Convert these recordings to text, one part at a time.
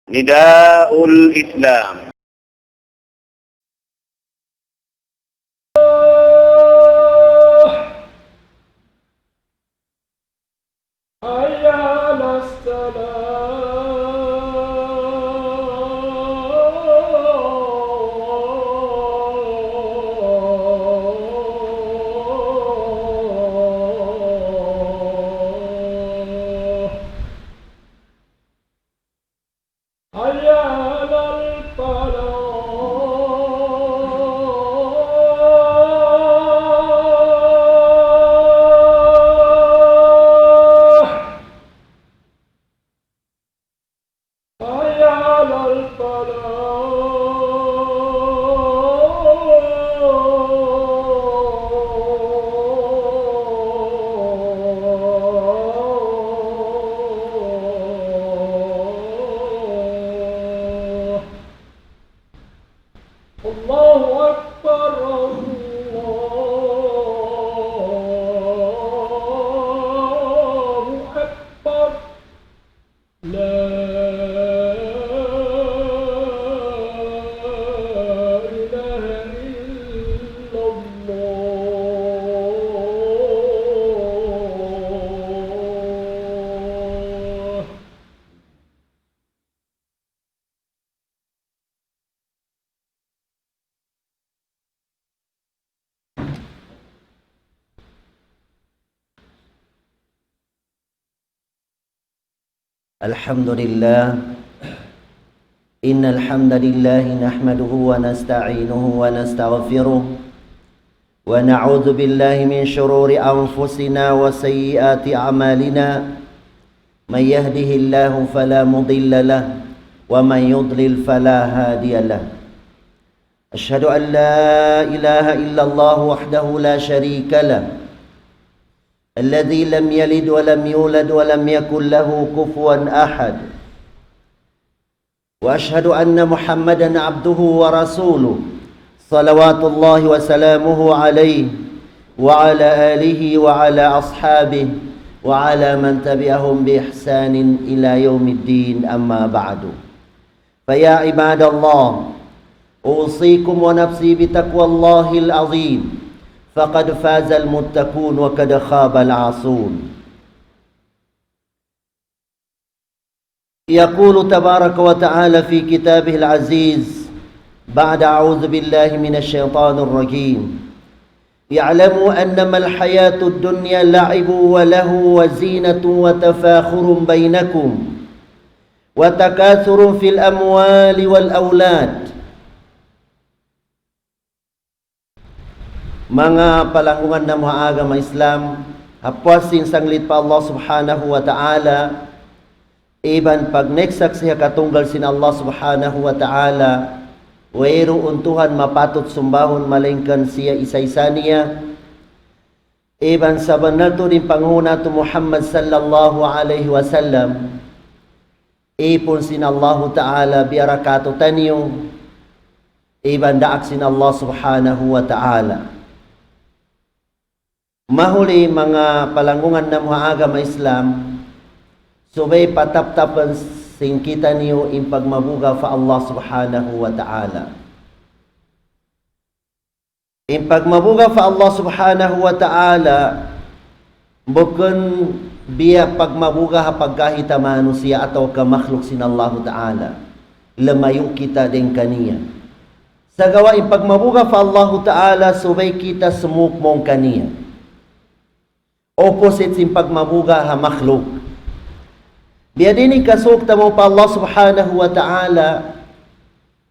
نداء الإسلام. حي على الصلاة حي على الفلاح حي على الفلاح الله أكبر الله أكبر لا إله إلا الله. الحمد لله إن الحمد لله نحمده ونستعينه ونستغفره ونعوذ بالله من شرور أنفسنا وسيئات أعمالنا من يهده الله فلا مضل له ومن يضلل فلا هادي له أشهد أن لا إله إلا الله وحده لا شريك له الذي لم يلد ولم يولد ولم يكن له كفوا أحد وأشهد أن محمدا عبده ورسوله صلوات الله وسلامه عليه وعلى آله وعلى أصحابه وعلى من تبعهم بإحسان إلى يوم الدين أما بعد فيا عباد الله أوصيكم ونفسي بتقوى الله العظيم فقد فاز المتقون وقد خاب العاصون. يقول تبارك وتعالى في كتابه العزيز بعد أعوذ بالله من الشيطان الرجيم يعلموا أنما الحياة الدنيا لعب وله وزينة وتفاخر بينكم وتكاثر في الأموال والأولاد. Mga palanggungan ng mga agama Islam, hapwasin sanglit pa Allah subhanahu wa ta'ala, iban pag neksak siya katunggal sin Allah subhanahu wa ta'ala, wero untuhan mapatot sumbahon malingkan siya isa-isa niya, iban sa banal to din panghuna to Muhammad sallallahu alaihi wasallam, ipon sin Allah ta'ala biarakato tanyo, iban daak sin Allah subhanahu wa ta'ala. Mahuli mga palanggungan ng mga agama Islam, subay patap-tapan sing kita niyo in pagmabuga fa Allah subhanahu wa ta'ala. In pagmabuga fa Allah subhanahu wa ta'ala, bukan biya pagmabuga ha pagkahita manusia atau kamakhluk sin Allah ta'ala. Lamayo kita din kaniya. Sa gawa in pagmabuga fa Allah ta'ala, subay kita sumukmong kaniya. Opposite sin pagmabuga ha makhluk. Biya din kasukta mo pa Allah subhanahu wa ta'ala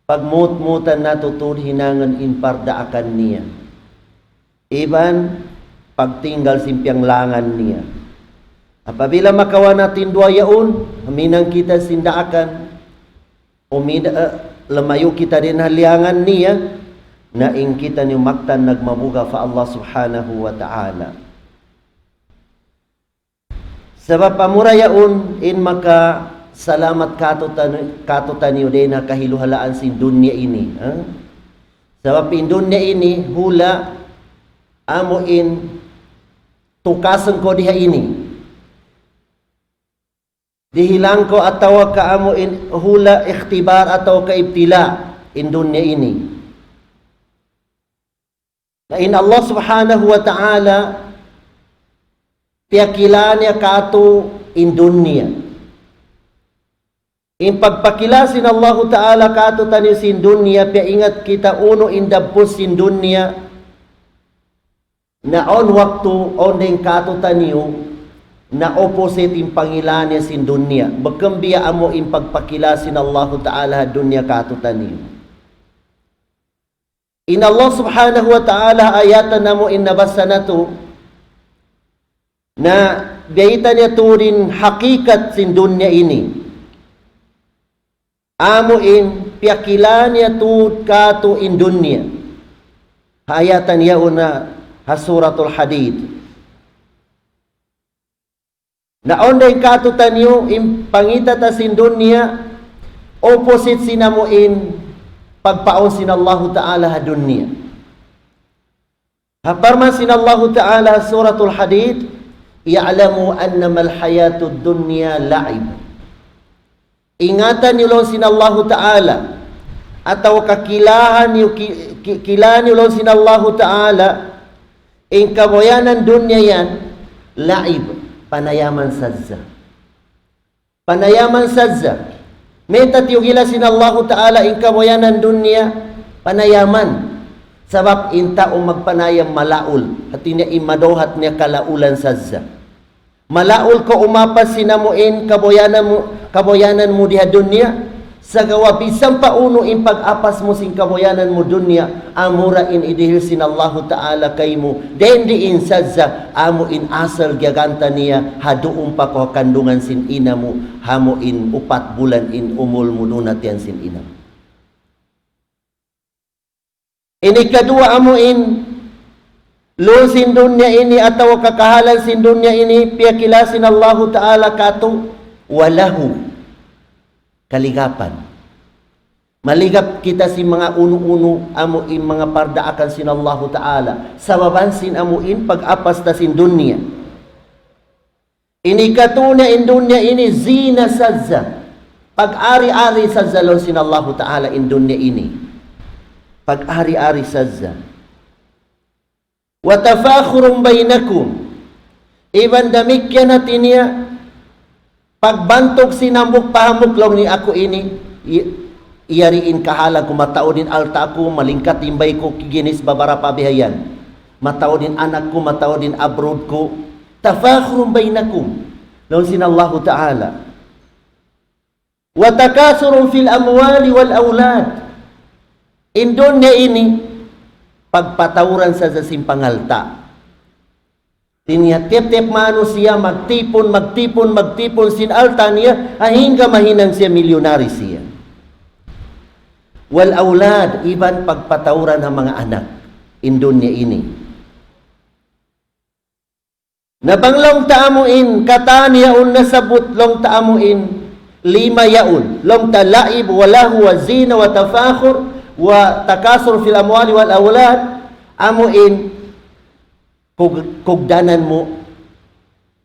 pagmut-mutan natutun hinangan in pardaakan niya. Iban pagtinggal simpiang langan niya. Apabila makawa natin dua yaon, haminang kita sindaakan, lamayo kita din haliangan niya, na in kita niyo maktan nagmabuga fa Allah subhanahu wa ta'ala. Sabab pamurayaon in maka salamat katutan niyo din na kahiluhalaan sin dunya ini. Sabab in dunya ini hula amo in tukasan ko diha ini. Dihilang ko atawa ka amo in hula ikhtibar atau kaibtila in dunya ini. Na in Allah subhanahu wa ta'ala piyakilanya kato in dunya. In pagpakilasin Allah ta'ala kato tayo sin dunya, pia ingat kita uno in dabpos sin dunya, na on waktu on din kato tayo, na opposite in pangilanya sin dunya. Bagkambiya amo in pagpakilasin Allah ta'ala dunya kato tayo. In Allah subhanahu wa ta'ala ayatan na mo in nabasa na to, na biyaitan niya turin hakikat sin dunya ini. Amo in piyakilan niya tu kato in dunya. Ayatan niya una hasuratul hadid. Na onday kato tanyo in pangitata sin dunya, opposite sinamo in pagpaon sin Allah ta'ala ha dunya. Haparman sin Allah ta'ala suratul hadid, ya'lamu annama al-hayatud dunya la'ib. Ingatan nilon sin Allah ta'ala atau kakilahan kilahan nilon sin Allah ta'ala in kaboyanan dunya yan la'ib, panayaman sadza. Panayaman sadza. Meta tiyugila sin Allah ta'ala in kaboyanan dunya panayaman. Sabab inta o magpanayam malaul. At niya imadohat niya kalaulan sadza. Malaul ko umapas sinamuin kaboyanan mo diha dunya. Sa gawa bisang pauno in pag-apas mo sin kaboyanan mo dunya, amura in idihil sin Allah ta'ala kay mo. Dendi in sadza, amo in asal gyaganta niya, haduong pa ko kandungan sin ina mo, hamo in 4 bulan in umul mo dunat yan sin ina mo. Ini kadua amo in lo sin dunya ini atau kakahalan sin dunya ini, piyakilasin Allah ta'ala kato, walahu. Kaligapan. Maligap kita si mga uno-uno amo in mga pardaakan sin Allah ta'ala. Sababan sin amo in pag-apas ta sin dunya. Ini katuna in dunya ini zina sadza. Pag-ari-ari sadza lon sin Allah ta'ala in dunya ini. Pag-ari-ari sadza. Wa tafakhurun bainakum. Iban damikyan natin niya, pagbantog sinambok pahamok lang ni ako ini, iyariin kahalang ko, matao din alta ako, malingkat imbay ko, kiginis babara pabihayan. Matao din anak ko, matao din abroad ko. Tafakhurun bainakum. Lawan sin Allah ta'ala. Wa takasurun fil amwali wal aulad. In dunya ini, pagpatawuran sa simpangalta. Tinya tip-tip mano siya, magtipon sin alta niya, hingga mahinang siya milyonary siya. Wal aulad, iban pagpatawuran ng mga anak in dunya ini. Nabanglong taamuin, kataan yaon nasabot long taamuin, 5 yaon, long talaib, walahu, wa zina, wa tafakhur, wa takasur fil amwali wal aulad, amuin, kugdanan mo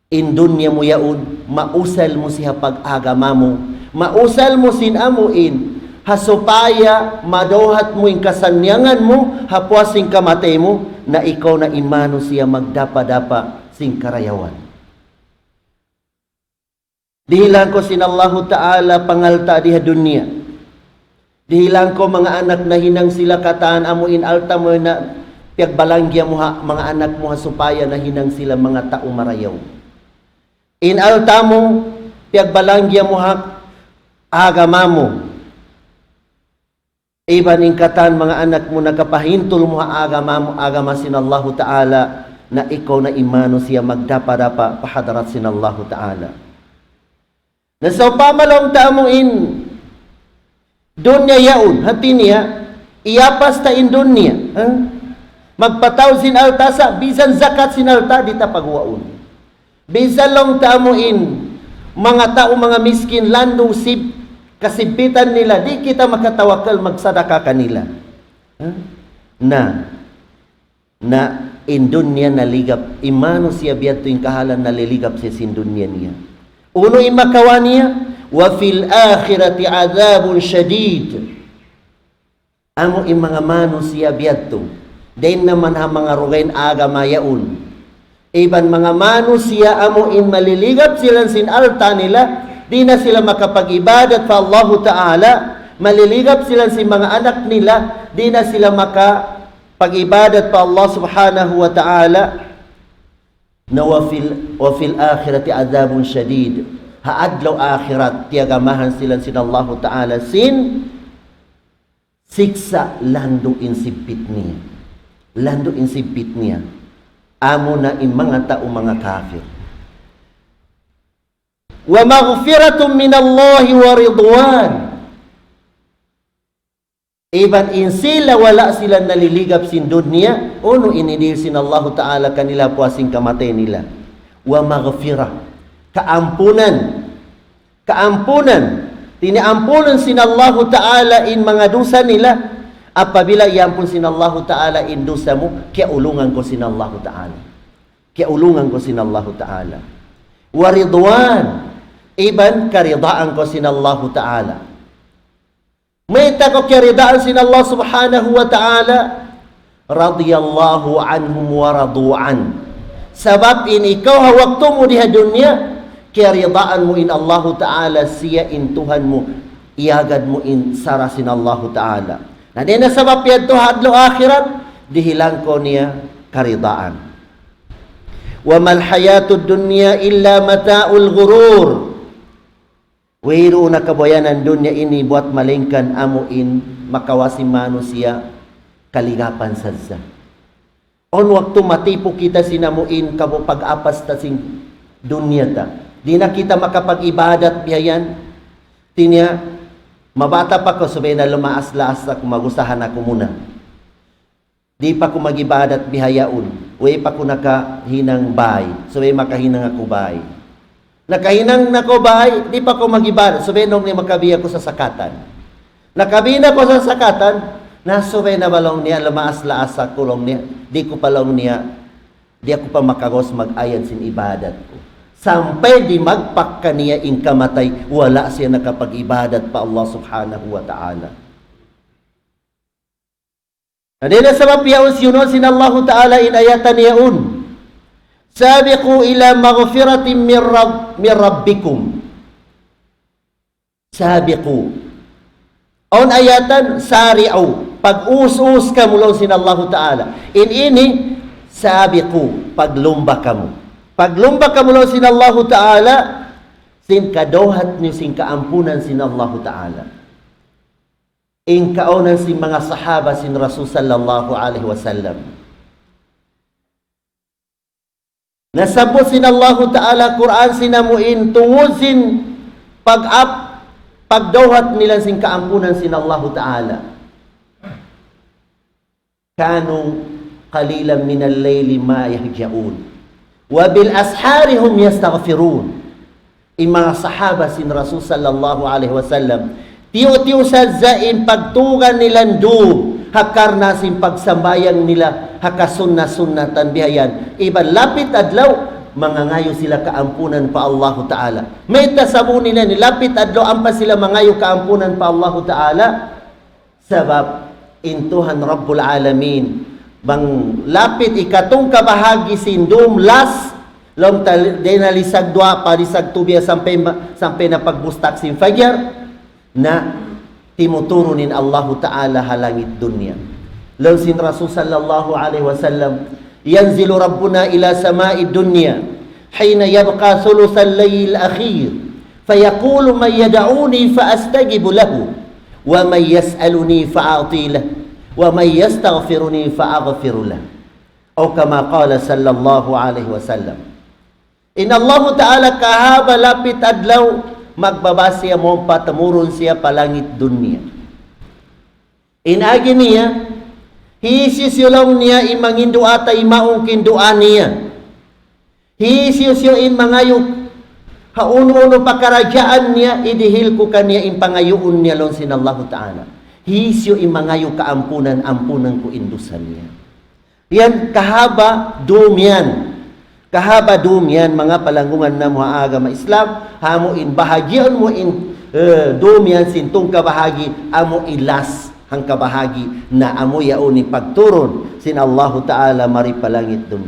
in dunya mo yaon, mausal mo siya pag-agama mo, mausal mo sin amuin, hasupaya madohat mo in kasanyangan mo, hapwasing kamatay mo, na ikaw na imano siya magdapa-dapa sing karayawan. Dihilang ko sin Allah ta'ala pangalta diha dunya. Dihilang ko mga anak na hinang sila kataan amuin alta mo na piyagbalangya mo ha, mga anak mo ha supaya na hinang sila mga tao marayaw. In alta mo, piyagbalangya mo ha, agama mo. Iban in katan mga anak mo nakapahintol mo ha, agama sin Allah ta'ala, na ikaw na imano siya magdapa-dapa pahadarat sin Allah ta'ala. Nasaw pamalong taamuin, dunya yaon, hati niya, iyapas ta in dunya, magpataw sin alta sa bisan zakat sin alta dita pagwaon. Bisan long taamuin mga tao mga miskin landong sip kasipitan nila, di kita makatawakal magsadaka kanila. Na in dunya naligap, imano siya biadto yung kahalan naliligap siya sin dunya niya. Uno imakawa niya, wa fil akhirati adhabun syadid. Amo in mga mano siya biyadto. Dain naman ha mga rugain aga mayaon. Iban mga mano siya amo in maliligap sila sin alta nila, di na sila makapag-ibadat pa Allah Ta'ala, maliligap sila sin mga anak nila, di na sila makapag-ibadat pa Allah Subhanahu wa Ta'ala. Na wa fil akhirati adhabun syadid. Haadlaw akhirat tiagamahan sila sin Allah Ta'ala sin siksa lando insipit niya. Lando insipit niya. Amo na in mga tao mga kafir. Wa maghfiratun min Allah wa ridwan. Iban in sila wala sila naliligap sin dunya, uno inidil sin Allah Ta'ala kanila puasing kamatay nila. Wa maghfirah. Kaampunan. Kaampunan. Tiniampunan sin Allah Ta'ala in mga dosa nila. Apabila iampun sin Allah Ta'ala in dosa mo, kaya ulungan ko sin Allah Ta'ala. Kaya ulungan ko sin Allah Ta'ala. Wa ridwan. Iban karidaan ko sin Allah Ta'ala. May tako karidaan sin Allah Subhanahu wa Ta'ala. Radiyallahu anhum wa radu'an. Sabab in ikaw hawakto mo diha dunya, karidaan mo in Allah Ta'ala, siya in Tuhan mo, iagad mo in sara sin Allah Ta'ala. Na di na sabab yan to hadlo akhirat, dihilang ko niya karidaan. Wa mal hayatud dunya illa mata'ul ghurur. Wiro na kabayanan dunya ini buat malingkan amuin makawasim manusia kaligapan sadsa. On waktu matipo kita sinamuin kamo pag-apas ta sing dunya ta. Di na kita makapag-ibadat biyayan. Tinya mabata pa ko, sabi na lumaas-laas ako, magustahan ako muna. Di pa ko mag-ibadat bihayaon. Uwi pa ko nakahinang bay. Sabi makahinang ako bay. Nakahinang nako bay, di pa ko mag-ibadat. Sabi nung ni makabiya ko sa sakatan. Nakabina ko sa sakatan, nasabi na balong niya, lumaas-laas sa kulong niya. Di ko palong niya, di ako pa makagos mag-ayad sin ibadat ko. Sampai di magpakka niya in kamatay, wala siya nakapag-ibadat pa Allah Subhanahu wa Ta'ala. Adila sabab yaun siyunon sin Allah Ta'ala in ayatan yaun. Sabiqu ila maghfiratin min rabbikum. Sabiqu. On ayatan, sari'u. Pag-us-us ka mulong sin Allah Ta'ala. In ini, sabiqu. Paglumba ka mo. Paglumba ka mulong sin Allah Ta'ala, sin kadohat niyo sin kaampunan sin Allah Ta'ala. In kaunan sin mga sahaba sin Rasul sallallahu alaihi wasallam. Nasabot sin Allah Ta'ala Quran sinamuin tungod sin pagdawhat nila sin kaampunan sin Allah Ta'ala. Kanu qalilan min al-layli ma yahja'un wa bil ashari hum yastaghfirun. Ang mga sahaba sin Rasul sallallahu alaihi wasallam tiyo-tiyo sa zain pagtugan nilang do hakar na sin pagsambayang nila hakasunna-sunnatan bihayan. Iban lapit adlaw mangangayo sila kaampunan pa Allah Ta'ala. May tasabo nila ni lapit adlaw ampas sila mangayo kaampunan pa Allah Ta'ala. Sabab intuhan Rabbul Alamin bang lapit ikatong kabahagi sindom las long dinalisag dua parisag tubiya sampai na pagbustak sin fajar na timuturunin Allah Ta'ala halangit dunya. Law sin Rasul sallallahu alaihi wasallam yanzilu Rabbuna ila sama'i dunya hina yabqa thuluthal layl akhir fayaqulu man yad'uni fa astajibu lahu wa man yas'aluni fa a'ti lahu wa man yastaghfiruni fa aghfir lahu. O kama qala sallallahu alaihi wasallam. In Allah Ta'ala kahaba lapit adlaw magbabasya mo patamurun siya palangit dunya. Inagi niya, hisisyulong niya imangin doa ta imaong kindoa niya. Hisisyo in mangayok, hauno-uno pakarajaan niya, idihil ko kaniya in pangayoon niya lon sin Allah Ta'ala. Hisyo in mangayok kaampunan ko indusan niya. Yan kahaba, doom yan. Kahabadum yan mga palanggungan na mga agama Islam, hamo in bahagyan mo in dum yan sintong kabahagi, amo ilas hang kabahagi na amo yaon ni pagturon sin Allahu Ta'ala maripalangit dum.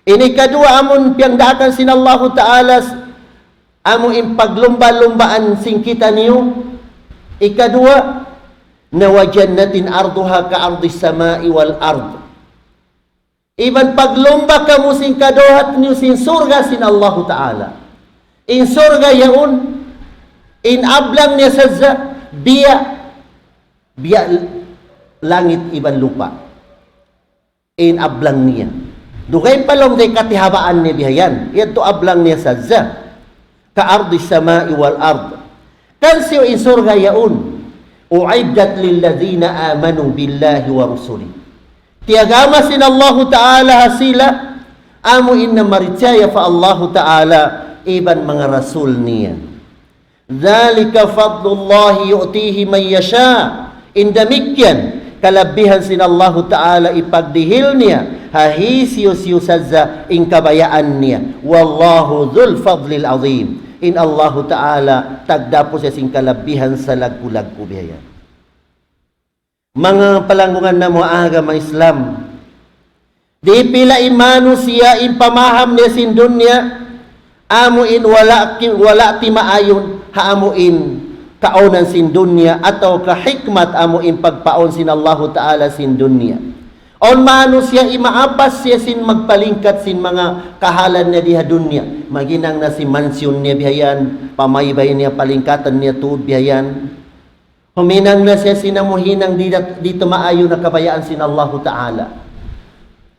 Ini kadua amon piangdakan sin Allahu Ta'ala amo in paglumba-lumbaan sing kita niyo. Ikadua, nawajannatin arduha ka ardis samai wal ard. Iban paglumba ka mo sing kaduhat niyo sin surga sin Allahu Ta'ala. In surga yaon, in ablang niya sa biya langit iban lupa. In ablang niya. Dugay palong day katihabaan niya bihayan. Ito ablang niya sa ka ardis samai wal ard. Kansiyo in surga yaon, u'iddat lilladhina amanu billahi wa rusuli. Tiagama sin Allahu Ta'ala hasila, amo inna maritsaya fa Allahu Ta'ala, iban mga rasul niya. Dhalika fadlullahi yu'tihi man yasha. Indamikyan, kalabihan sin Allahu Ta'ala ipagdihil niya, hahisiyo-siyo sadza in kabayaan niya. Wallahu dhul fadlil azim. In Allahu Ta'ala, tagdapo siya sing kalabihan sa lagkulag kubihayan. Mga palanggungan na mga agama Islam, di pila imano siya in pamaham niya sin dunya, amo in wala ti maayon, haamo in kaonan sin dunya, atau kahikmat amo in pagpaon sin Allahu Ta'ala sin dunya. On mano siya imaapas siya sin magpalingkat sin mga kahalan niya diha dunya. Maginang na si mansyon niya bihayan, pamaybay niya palingkatan niya tuod bihayan. Huminang na siya sinamuhinang dito maayo na kabayaan sin Allahu Ta'ala.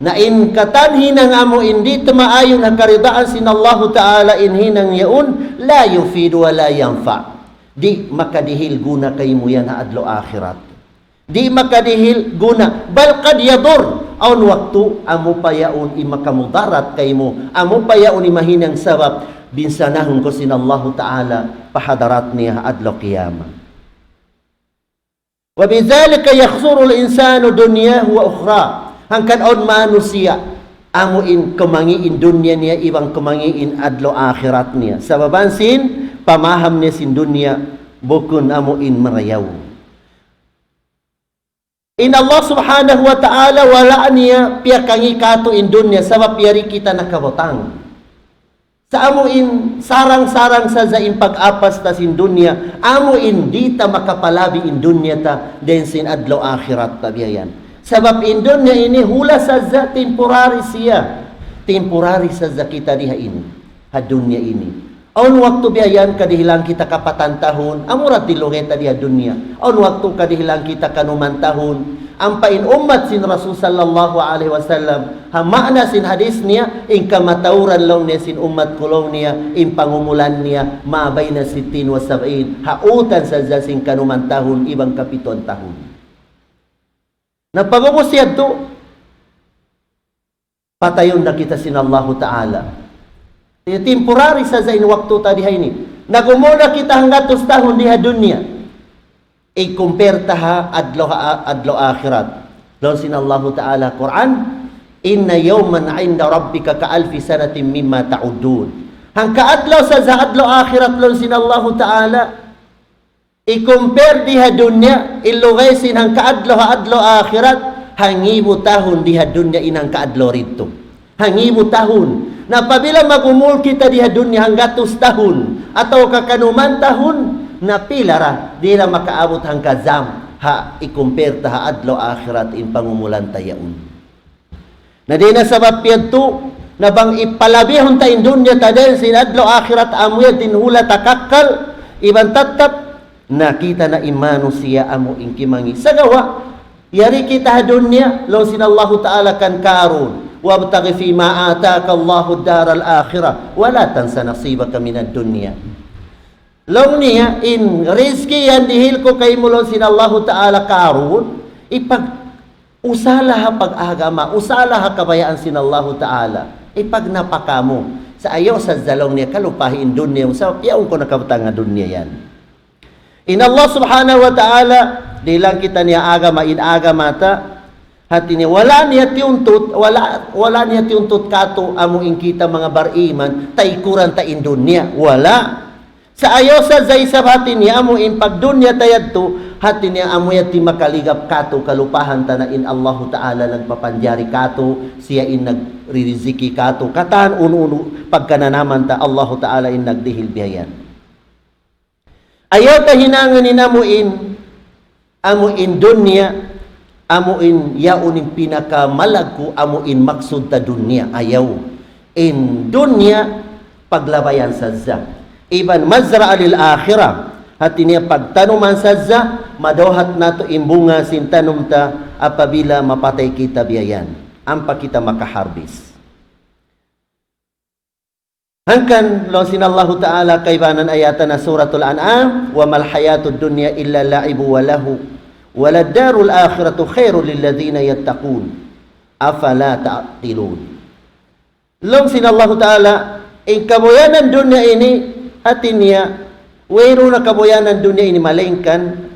Na in katanhinang amo in dito maayo na karidaan sin Allahu Ta'ala inhinang yaun, la yufidu wa la yanfa. Di makadihil guna kay mo yan na adlo akhirat. Di makadihil guna, bal kad yadur. Aun waktu amo payaon imakamudarat kay mo, amo payaon imahinang sabab binsanahon ko sin Allahu Ta'ala pahadarat niya adlo qiyamah. Wa bidzalika yakhsuru al-insanu dunyahu wa ukhra. Hangkan on manusia amo in kumangiin dunya niya ibang kumangiin adlo akhirat niya. Sababan sin pamaham niya sin dunya bukun amo in marayaw. In Allah Subhanahu wa Ta'ala wala niya piyakangi kato in dunya sabab yari kita nakabotang. Sa amo in sarang-sarang sa zain pag-apas ta sin dunya, amo in di ta makapalabi in dunya ta den sin adlaw akhirat ta biyayan. Sabab in dunya ini hula sa za temporary siya. Temporary sa za kita diha ini. Ha dunya ini. Aun waktu biayan kadihilang kita kapatantahon, amurat dilungeta diha dunya. Aun waktu kadihilang kita kanumantahon, ampain umat sin Rasul sallallahu alaihi wasallam, hamana sin hadis niya, in kamatauran long niya sin umat kulong niya, in pangumulan niya, mabay na 60 wa 70, hautan sa sin kanumantahon, ibang kapiton tahon. Napagumusyad to, patayon na kita sin Allahu Ta'ala. Temporary sa zain waktu tadi ini. Nagumula kita hanggatos tahun diha dunya. I-compare taha adlo akhirat. Lawan sin Allahu Ta'ala Quran, inna yawman 'inda rabbika ka'alfi sanatin mimma ta'udun. Hangka adlaw sa adlo akhirat lawan sin Allahu Ta'ala. I-compare diha dunya, ilugay sin hangka adlo akhirat, hangibo tahun diha dunya inang kaadlo rito. Hangibo tahun. Na pabila magumul kita diha dunya hanggatos tahun atau kakanuman tahun na pilara di na makaabot hang kazam ha i-compare ta ha adlaw akhirat in pangumulan tayaon. Na di na sabab piyadto na bang ipalabihon ta in dunya ta den sin adlaw akhirat amuya din hula takakkal iban tatap nakita na imano siya amo in kimangi sagawa yari kita ha dunya law sin Allahu Ta'ala kan karun wabtaghi fi ma ataka Allahu ad-daral akhirah wa la tansa nasibaka minad dunya. Law niya in rizki yan dihil ko kay mulon sin Allahu Ta'ala karun ipag usala ha pag-agama, usala ha kabayaan sin Allahu Ta'ala ipag napakamo sa ayo sa zalong niya kalupahin dunya sa piyaon ko nakabutang nga dunya yan. In Allah Subhanahu wa Ta'ala di lang kita niya agama in agama ta Hati niya, wala niya tiuntot kato amo kita mga bariman, taikuran ta in dunya. Wala. Sa ayaw sa zaysab hati niya, amo in pagdunya tayad to, hati niya amo yati makaligap kato, kalupahan ta na in Allahu Ta'ala nagpapanjari kato, siya in nagririziki kato, kataan uno-uno, pagkananaman ta, Allahu Ta'ala in nagdihil bihayan. Ayaw ta hinangan ni amo in dunya, amo in yaunin pinakamalagko, amo in maksud ta dunya. Ayaw. In dunya, paglabayan sa za. Iban mazra lil akhirah. Hati niya pagtanuman sa za, madohat nato imbunga sintanom ta apabila mapatay kita biyayan. Ampa kita makaharbis. Hangkan lausin Allah Ta'ala kaibanan ayatan na suratul An'am, wa mal hayatud dunya illa la'ibu wa lahu walad darul akhiratu khairul lil ladzina yattaqun afala ta'qilun. Lausin Allah Ta'ala in kabuyanan dunya ini hati niya, wero na kabuyanan dunya ini malengkan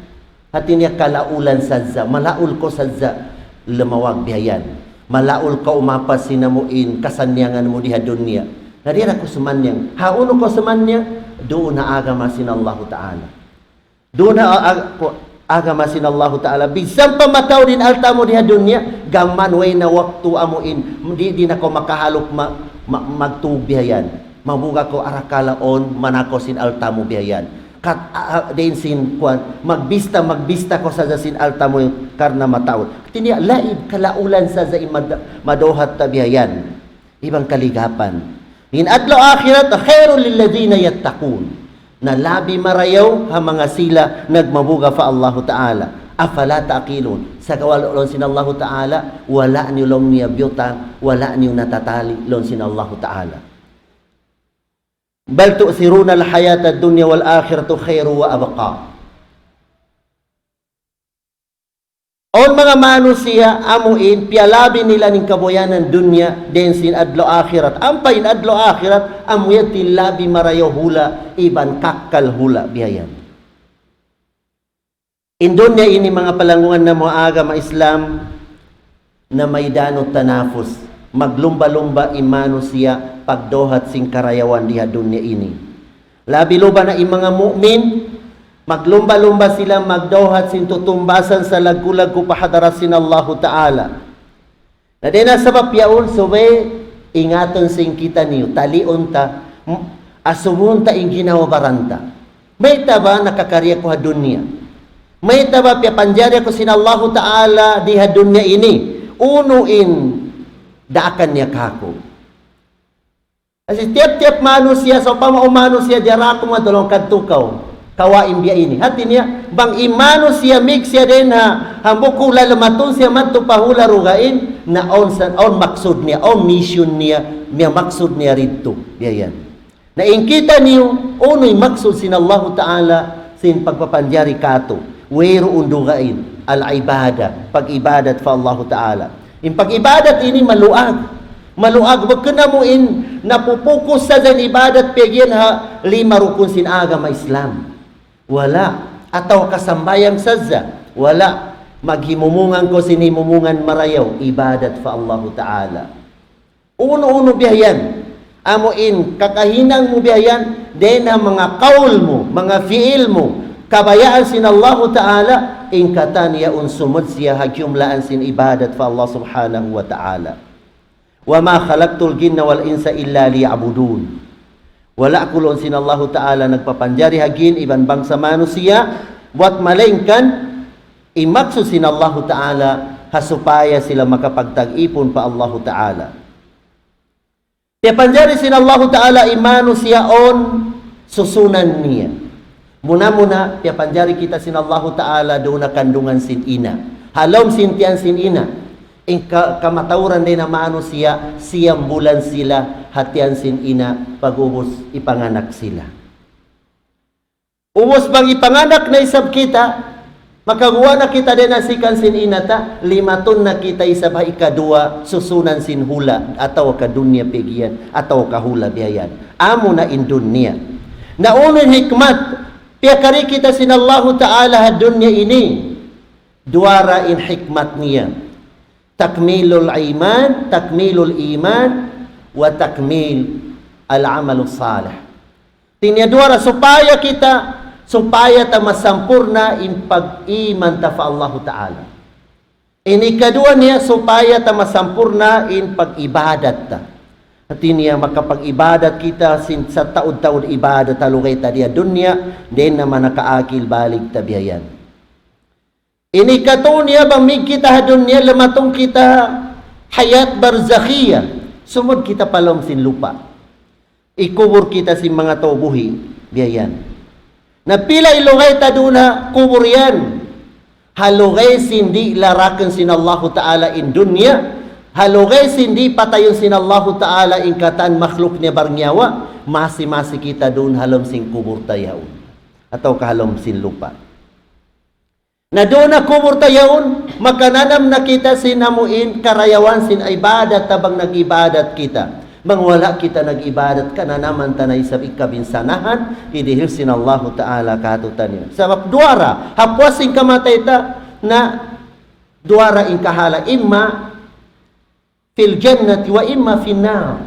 hati niya kalaulan sadza, malaul ko sadza lemawag bihayan, malaul ka umapas sinamuin kasanyangan mo diha dunya. Nadira ko semanyang, hauno ko semanyang, doon na agama sin Allah Ta'ala. Doon na agama sin Allah Ta'ala. Bisang pamataw din alta mo diha dunya, gaman way na waktu amuin, di na ko makahalok magtubihayan. Mabuga ko arakalaon, manako sin alta mo bihayan. Kat din sin kuan, magbista ko sa sin alta mo karna mataw. Tinya laib kalaulan sa madohat tabihayan. Ibang kaligapan. In adlaw akhirat khairul lil ladzina yattaqun. Na labi marayaw ha mga sila nagmabuga fa Allah Ta'ala. Afala taqilun. Sa kawalon sin Allah Ta'ala, wala niyo long niya biyutan, wala niyo natatali lon sin Allah Ta'ala. Bal tu'thiruna al-hayata ad-dunya wal akhiratu khairu wa abqa. On mga manusia amuin pialabi nila ning kaboyanan dunya den sin adlo akhirat. Ampain adlo akhirat amuyati labi marayo hula iban kakkal hula biyayan. In dunya ini mga palangungan na mga agama Islam na may danot tanafus. Maglumba-lumba imanusia pagdohat sing karayawan diha dunya ini. Labi luba na mga mu'min maglumba-lumba sila magdawhat sin tutumbasan sa lagulag ko pahadarasin Allah Ta'ala. Na din na sa papyaon, subay, ingaton sing kita niyo, talion ta, asubun ta ing ginawabaranta. May taba nakakarya ko ha dunya. May taba piapanjarya ko sin Allah Ta'ala di ha dunya ini. Unuin, daakan niya kako. Kasi tiap-tiap manusia, so pamao manusia, diyara ko madulong kadtukaw. Kawain biya ini. Hati niya, bang imano siya mig siya din ha, hambukula lumatun siya manto pahula rugain, na on maksud niya, on mission niya, miya maksud niya rito. Biyan. Na inkita niyo, uno'y maksud sin Allah Ta'ala, sin pagpapanjari kato, wero undugain, al-ibada, pag-ibadat fa Allah Ta'ala. In pag-ibadat ini maluag. Maluag, wag ka na mo in napupukus sa dyan ibadat, pegyan ha, 5 rukun sin agama Islam. Wala. Ataw kasambayang sadza. Wala. Maghimumungan ko sinimumungan marayaw. Ibadat fa Allah Ta'ala. Uno-uno bihayan. Amuin, kakahinang mo bihayan. Den ang mga kaul mo, mga fiil mo. Kabayaan sin Allah Ta'ala. Ingkatan niya unsumod siya hagyumlaan sin ibadat fa Allah Subhanahu wa Ta'ala. Wa ma khalaqtul jinna wal insa illa liya'budun. Wala kulon sin Allah Ta'ala nagpapanjari hagin iban bangsa manusia buat malengkan imaksud sin Allah Ta'ala hasupaya sila makapagtag-ipon pa Allah Ta'ala. Kaya panjari sin Allah Ta'ala imanusia on susunan niya. Muna-muna kaya panjari kita sin Allah Ta'ala doon na kandungan sin ina. Halom sintian sin ina. In kamatauran din na manusia, siyang bulan sila, hatian sin ina, pag-ubos ipanganak sila. Ubos bang ipanganak na isab kita, makaguwa na kita din na sikan sin ina ta, 5 ton na kita isab ha ikadua, susunan sin hula, ataw ka dunya pigiyan, ataw ka hula biyayan. Amo na in dunya. Naunin hikmat, piyakari kita sin Allah Ta'ala ha dunya ini, duara in hikmat niya. takmilul iman, wa takmil al-amalus salih. Tinyaduara supaya ta masampurna in pag-iman ta fa Allah Ta'ala. Ini kedua niya supaya ta masampurna in pag-ibadat ta. At niya makapag-ibadat kita sa taud-taud ibadat talugay ta diya dunya, din naman nakaakil balik ta biyayan. Ini katunya bamig kita dunya lamatong kita hayat barzakhiyah. Sumod kita palom sin lupa. Ikubur kita sin mga tubuhi biyayan. Napila ilugay ta duna kubur yan. Halugay sindi larakan sin Allah Ta'ala in dunya. Halugay sindi patayon sin Allah Ta'ala in kataan makhluk niya barnyawa. Masi-masi kita doon halom sin kubur tayaon. Ataw kahalom sin lupa. Na doon na kubur tayaon, makananam na kita sinamuin karayawan sin ibadat tabang nag-ibadat kita. Mangwala kita nag-ibadat ka na naman tanay sa ikabinsanahan, idihil sin Allah Ta'ala katutan niya. Sabab duara, hapwasing kamatay ta na duara in kahala, imma fil jannati wa imma fin nar.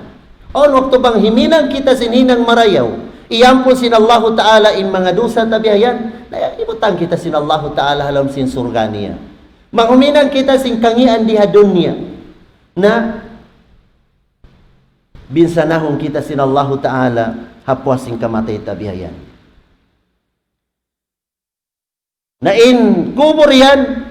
On waktu bang himinang kita sininang marayaw, iyampun sin Allah Ta'ala in mga dosa tabihayan, ibutang kita sin Allah Ta'ala halam sin surga niya. Manguminang kita sin kangian diha dunya, na binsanahong kita sin Allah Ta'ala hapwasing kamatay tabihayan. Na in kubur yan,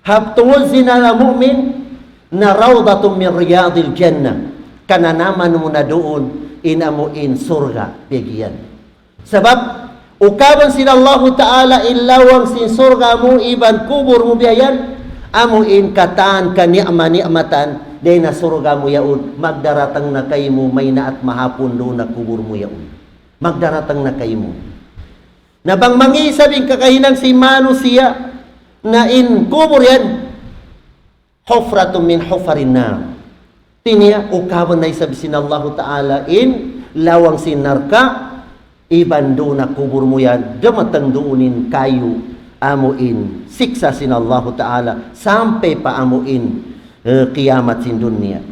haptungol sinala mu'min, na rawdatun min riyadil jannah. Kananaman mo na doon, inamuin surga, bigyan. Sabab, ukaban sin Allah Ta'ala ilawang sin surga mo, iban kubur mo biyayan, amuin kataan ka ni'matan, day na surga mo yaon, magdaratang na kayo mo, may na at mahapon doon na kubur mo yaon. Magdaratang na kayo mo. Nabang mangisabing kakahinang si Manu siya, na in kubur yan, hufratun min hufarin na. Tiniya, ukawan na isabi sin Allah Ta'ala in lawang sinarka, iban doon na kubur mo yan, damatang doonin kayo, amuin, siksa sin Allah Ta'ala, sampai pa amuin, kiamat sin dunya.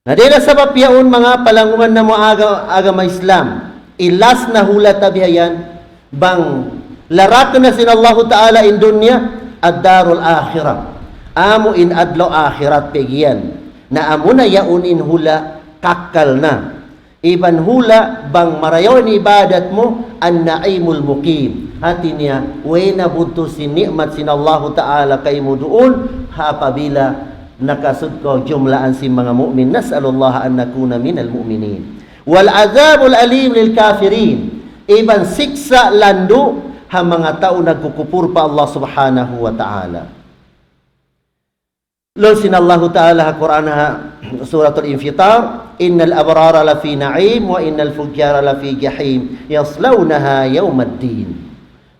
Na dila sabab yaon mga palanguan na mo agama Islam, ilas na hula tabihayan, bang larakan na sin Allah Ta'ala in dunya, at darul akhirah. Amo in adlaw akhirat pegiyan, na amo na yaon in hula kakal na. Iban hula bang marayaw ni ibadat mo, an-naimul muqim. Hati niya, way na bunto sin ni'mat sin Allah Ta'ala kay mo doon, hapabila nakasud ko jumlaan si mga mu'min. Nas'alullah an nakuna minal mu'minin. Wal azabul alim lil kafirin. Iban siksa lando ha mga tao nagkukupur pa Allah Subhanahu wa Ta'ala. Lol sin Allah Ta'ala ha Quran ha suratul Infitar, innal abrara lafi na'im wa innal fujjara lafi jahim yaslawnaha yawmaddin.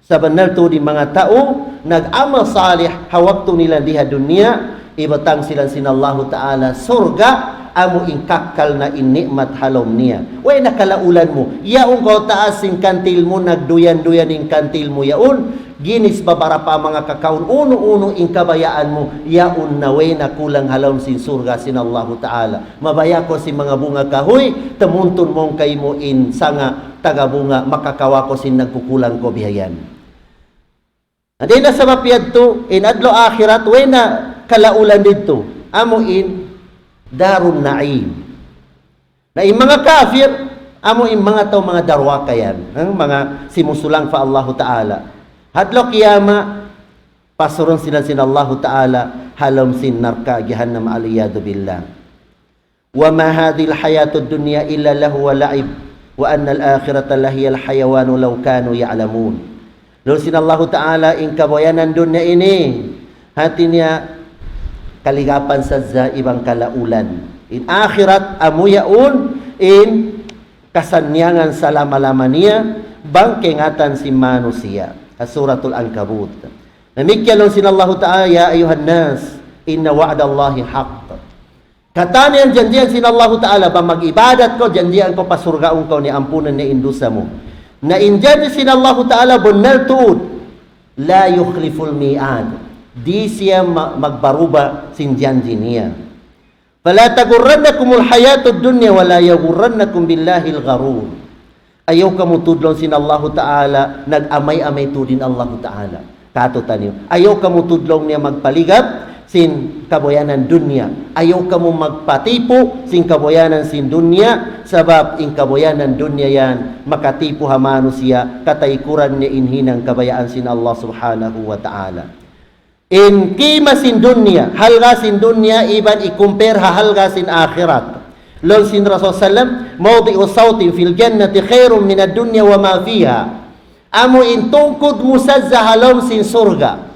Sa banal to di mga tao nag-amal salih hawakto nila diha dunya, ibatang sila sin Allah Ta'ala surga, amo ingkakal na in-ni'mat halom niya. Way nakalaulan mo, yaong ko taas sing kantil mo, nagduyan-duyan in kantil mo yaon, ginis babara pa mga kakaon, uno-uno in kabayaan mo, yaon na way nakulang halom sin surga sin Allah Ta'ala. Mabaya ko si mga bunga kahoy, tamuntun mong kay mo in sanga tagabunga, makakawa ko sin nagkukulang ko bihayan. Adi na sa mapiyad to, in adlo akhirat, way na kalaulan dito, amo in darun na'im. Na in mga kafir, amo in mga tao mga darwaka yan, mga simusulang fa Allah Ta'ala. Hadlo kiyama, pasuron sila sin Allah Ta'ala, halom sin narka, jahannam aliyadu billah. Wa ma hadhil hayatud dunya illa lahu wa la'ib, wa anna al-akhirata lahiyal hayawanu law kanu ya'lamun. Lalu sin Allah Ta'ala in kabayanan dunya ini, hati niya kaligapan sa ibang kalaulan. In akhirat amuyaun in kasanyangan sa lama-lama niya, bangkengatan si manusia. Suratul Ankabut. Namikyalon sin Allah Ta'ala, ya ayuhan nas, inna wa'dallahi haqq. Katanian janjian sin Allah Ta'ala, ba mag-ibadat ko, janjian ko pasurgaon ko ni ampunan ni indusa mo. Na injan sin Allah Ta'ala, bunal tuud, la yukhliful mi'ad. Di siya magbaruba sin janji niya. Fala tagurrannakumul hayatud dunya wala yagurrannakum billahil gharur. Ayaw ka mo tudlon sin Allah Ta'ala, nag-amay-amay tudin Allah Ta'ala. Kato taniyo. Ayaw ka mo tudlong niya magpaligap sin kaboyanan dunya. Ayaw ka mo magpatipo sin kaboyanan sin dunya, sabab in kaboyanan dunya yan, makatipo hamano siya, kataykuran niya inhinang kabayaan sin Allah Subhanahu wa Ta'ala. In kima sin dunya, halga sin dunya, iban i-compare halga sin akhirat. Lon sin Rasul sallam, mawdi'u sawtin fil jannati khairun min ad-dunya wa ma fiha. Amo in tungkod mo sa zahalom sin surga.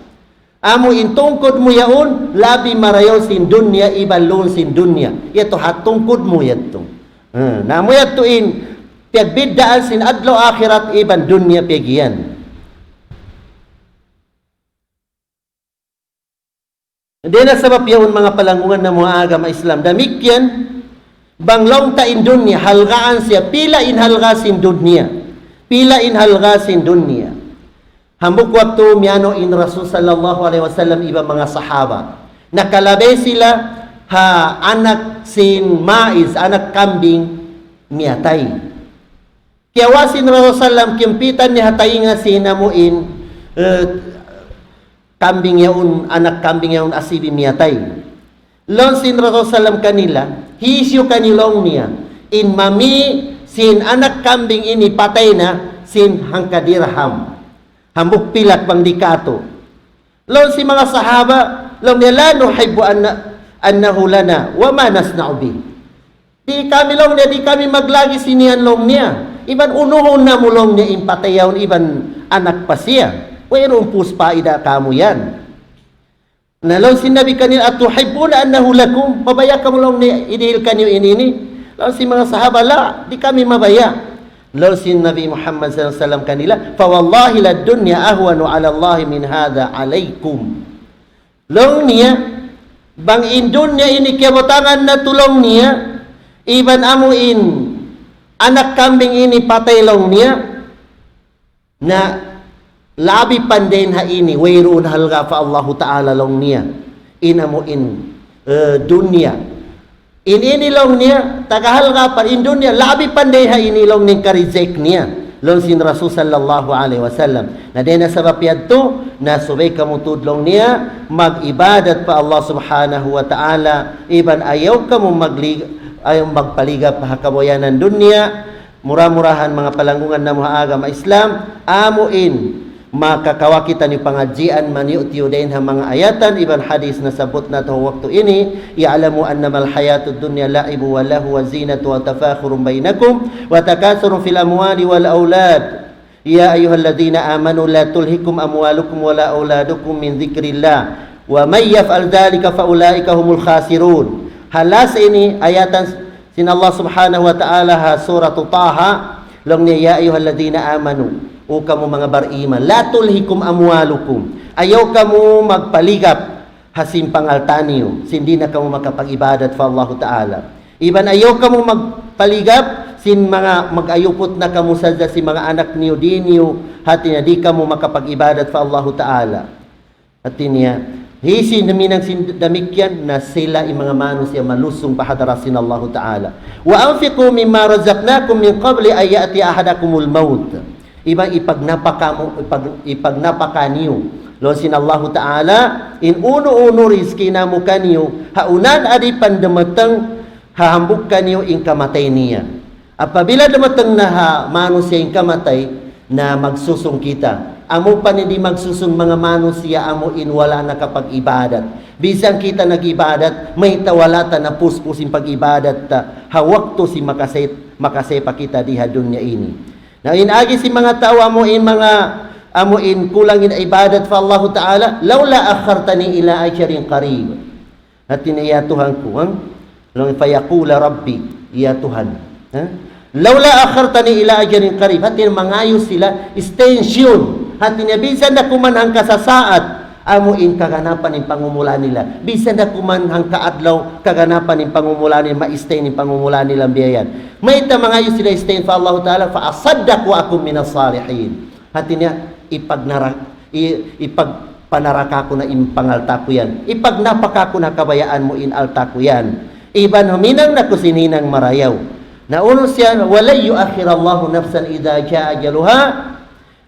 Amo in tungkod mo yaon, labi marayaw sin dunya, iban lon sin dunya. Yato hatungkod mo yato. Namo yato in, piagbiddaan sin adlaw akhirat, iban dunya piagyan. Hindi na sabab yaon mga palangungan na mga agama Islam. Damikyan, banglong ta in dunya, halgaan siya, pila in halga sin dunya. Pila in halga sin dunya. Hambuk waktu miano in Rasul sallallahu alaihi wasallam iba mga sahaba. Nakalabe sila ha anak sin mais, anak kambing miatay. Kaya wasin Rasul sallam kimpitan ni hatay nga sinamuin kambing yaun, anak kambing yaun asibi miatay. Lon sin Rasul sallam kanila, hisyo kanilong niya. In mami sin anak kambing ini patay na sin hangkadirham. Hambuk pilak bang dikato. Lon si mga sahaba, lon nila nuhibbu annahu lana wa ma nasna'u bi. Di kami long niya, di kami maglagi sinian long niya. Iban unuhon na mulong niya impatayaw, iban anak pa siya. Wayron puspa ida kamu yan. Nalon sinabi kanila, at tuhibbuna annahu lakum, mabaya ka mulong niya, idihil kanyo inini. Lon si mga sahaba, la, di kami mabaya. Lalu si Nabi Muhammad SAW kanila, fawallahi la dunya ahwanu ala Allah min hadha alaikum. Long niya, bang in dunya ini kiabotangan na tulong niya, iban amuin anak kambing ini patay long niya, na labi pandain ha ini, wayroon halga fa Allah Ta'ala long niya, inamuin dunya. Inilong niya, tagahalga pa in dunya, labi pandeha inilong ning karizek niya. Lon sin Rasul sallallahu alaihi wasallam. Na dena sabab yadto, na subay kamutudlong niya, mag-ibadat pa Allah subhanahu wa ta'ala. Iban ayaw ka mo ayaw magpaligap pa kaboyanan dunya, mura-murahan mga palangungan na mga agama Islam, amuin, makakawakita ni pangajian maniutiyo din ha mga ayatan iban hadis na sabot na to waktu ini ya'lamu annamal hayatud dunya la'ibu wa lahu wa zinatu wa tafakhurun bainakum wa takasurun fil amwali wal aulad ya ayyuhalladhina amanu la tulhikum amwalukum wa la auladukum min dzikrillah wa may yaf'al dhalika fa ulaika humul khasirun. Halas ini ayatan sin Allah subhanahu wa ta'ala ha surah Taha long ni ya ayyuhalladhina amanu o kamo mga bariman, la tulhikum amwalukum, ayaw kamo magpaligap hasim pangaltaniyo, sindi na kamo makapag-ibadat fa Allah Ta'ala. Iban ayaw kamo magpaligap sin mga mag-ayupot na kamo sa si mga anak niyo diniyo, hati na di kamo makapag-ibadat fa Allah Ta'ala. Hati niya, hisin naminang sindamikyan na sila yung mga manos siya malusong pahadara sin Allah Ta'ala. Wa anfiqu mimma razaqnakum min qabli ay ya'ti ahadakumul maut. Ibang ipagnapaka niyo. Lo sin Allah Ta'ala, in uno-uno rizki na mo kaniyo, haunan adi pandamatang hahambuk kaniyo in kamatay niya. Apabila damatang na manos siya in kamatay, na magsusong kita. Amo pa hindi magsusong mga manos siya, amo in wala na kapag-ibadat. Bisang kita nag-ibadat, may tawalata na puspusin pag-ibadat, hawak to si makasay pa kita diha dunya ini. Na inagi si mga tao amo in kulang in ibadat fa Allah Ta'ala, laula akhartani ila ajarin qarib. At ya Tuhan ko, long fayaqula rabbi, ya Tuhan. Laula akhartani ila ajarin qarib. Hatin mangayos sila extension. Hatin bisan na kumanhang kasasaat amo in kaganapan in pangumula nila. Bisan na kumanhang kaadlaw kaganapan in pangumula nila, ma-extend in pangumula nila biyayan. May tamangayos sila extend fa Allah Ta'ala fa asaddaq wa akum minas salihin. Hati niya panaraka ko na impangalta ko yan. Ipag napaka ko na kabayaan mo inalta ko yan. Iban huminang na kusininang marayaw. Nauno siya, walay yuakhirallahu nafsan idha jaa ajaluha.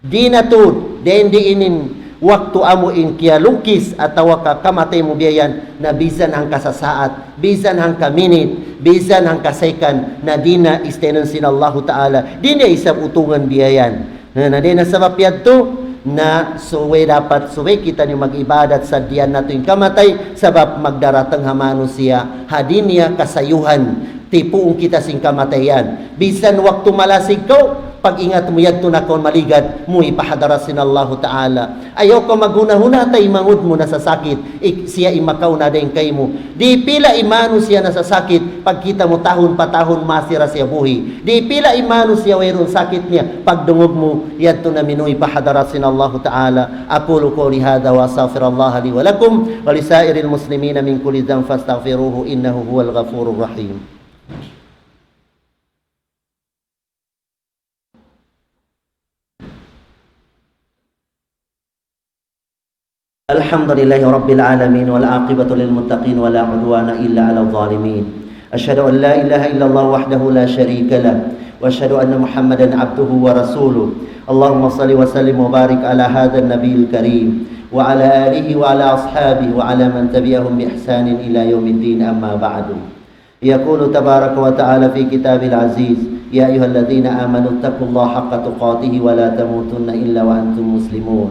Di na to, di inin waktu amo in kialukis at tawaka kamatay mo biyayan na bisan hang kasasaat, bisan hang kaminit, bisan hang kasaykan na di na istenan sin Allah Ta'ala. Di na isang utungan biyayan. Na di na sabab to, na suwe dapat suwe kita ni mag-ibadat sa diyan nato yung kamatay sabab magdaratang hamano siya hadin niya kasayuhan tipuong kita sing kamatayan bisan waktu malasig ko pag ingat mo yadto na kon maligad mo ipahadara sin Allah Ta'ala ayaw ko maghuna-huna tay mangud mo na sa sakit siya imakaw na din kay mo di pila imano siya na sa sakit pagkita mo tahon patahon masira siya buhi di pila imano siya wayron sakit niya pagdungog mo yadto na minoy ipahadara sin Allah Ta'ala aqulu qawli hadha wa astaghfirullah li wa lakum wa lisairil muslimina min kulli dhanbin fastaghfiruhu innahu huwal ghafurur rahim. الحمد لله رب العالمين والعاقبة للمتقين ولا عدوان إلا على الظالمين أشهد أن لا إله إلا الله وحده لا شريك له وأشهد أن محمدا عبده ورسوله اللهم صل وسلم وبارك على هذا النبي الكريم وعلى آله وعلى أصحابه وعلى من تبعهم بإحسان إلى يوم الدين أما بعد يقول تبارك وتعالى في كتاب العزيز يا أيها الذين آمنوا اتقوا الله حق تقاته ولا تموتن إلا وأنتم مسلمون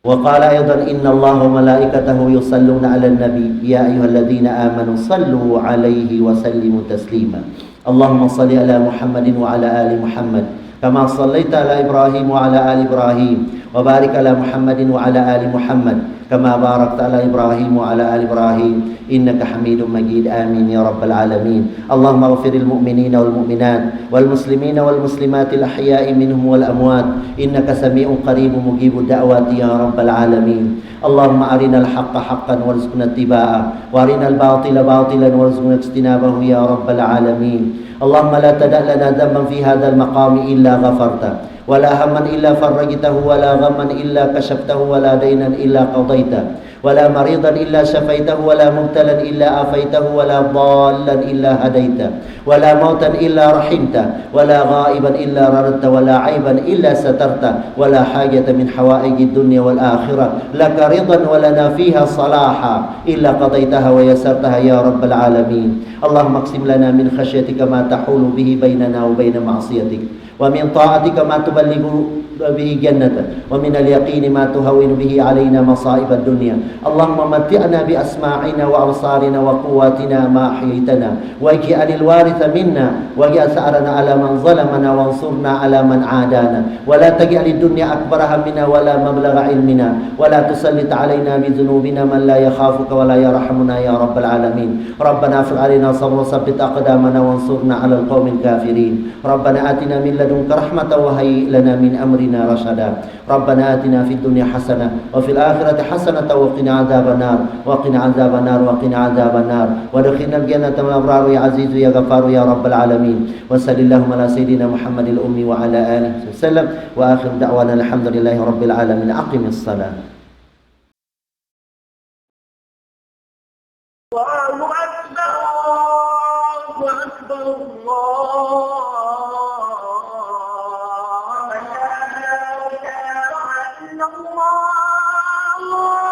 وقال أيضا إن الله وملائكته يصلون على النبي يا أيها الذين آمنوا صلوا عليه وسلموا تسليما اللهم صل على محمد وعلى آل محمد كما صليت على إبراهيم وعلى آل إبراهيم وبارك على محمد وعلى آل محمد كما باركت على إبراهيم وعلى آل إبراهيم إنك حميد مجيد آمين يا رب العالمين اللهم اغفر المؤمنين والمؤمنات والمسلمين والمسلمات الأحياء منهم والأموات إنك سميع قريب مجيب الدعوات يا رب العالمين اللهم أرنا الحق حقا وارزقنا اتباعه وأرنا الباطل باطلا وارزقنا اجتنابه يا رب العالمين اللهم لا تدع لنا ذنبا في هذا المقام إلا غفرته ولا هما إلا فرجته ولا غما إلا كشفته ولا دينا إلا قضيته ولا مريضا إلا شفيته ولا مبتلا إلا آفيته ولا ضالا إلا هديته ولا موتا إلا رحمته ولا غائبا إلا رددت ولا عيبا إلا سترته ولا حاجة من حوائج الدنيا والآخرة لك رضا ولنا فيها صلاحا إلا قضيتها ويسرتها يا رب العالمين اللهم اقسم لنا من خشيتك ما تحول به بيننا وبين معصيتك ومن طاعتك ما تبلغ به جنتك ومن اليقين ما تهون به علينا مصائب الدنيا اللهم متعنا بأسماعنا وأبصارنا وقواتنا ما أحييتنا واجعل الوارث منا واجعل ثأرنا على من ظلمنا وانصرنا على من عادانا ولا تجعل الدنيا أكبر همنا ولا مبلغ علمنا ولا تسلط علينا بذنوبنا من لا يخافك ولا يرحمنا يا رب العالمين ربنا افرغ علينا صبرا وثبت أقدامنا وانصرنا على القوم الكافرين ربنا آتنا من لدنك رحمة وهيئ لنا من أمرنا رشدا ربنا آتنا في الدنيا حسنة وفي الآخرة حسنة وقنا عذاب النار وقنا عذاب النار وقنا عذاب النار وادخلنا الجنة مع الأبرار يا عزيز يا غفار يا رب العالمين وصل اللهم على سيدنا محمد الأمي وعلى آله وسلم وآخر دعوانا الحمد لله رب العالمين أقم الصلاة. الله أكبر الله أكبر الله لا إله إلا الله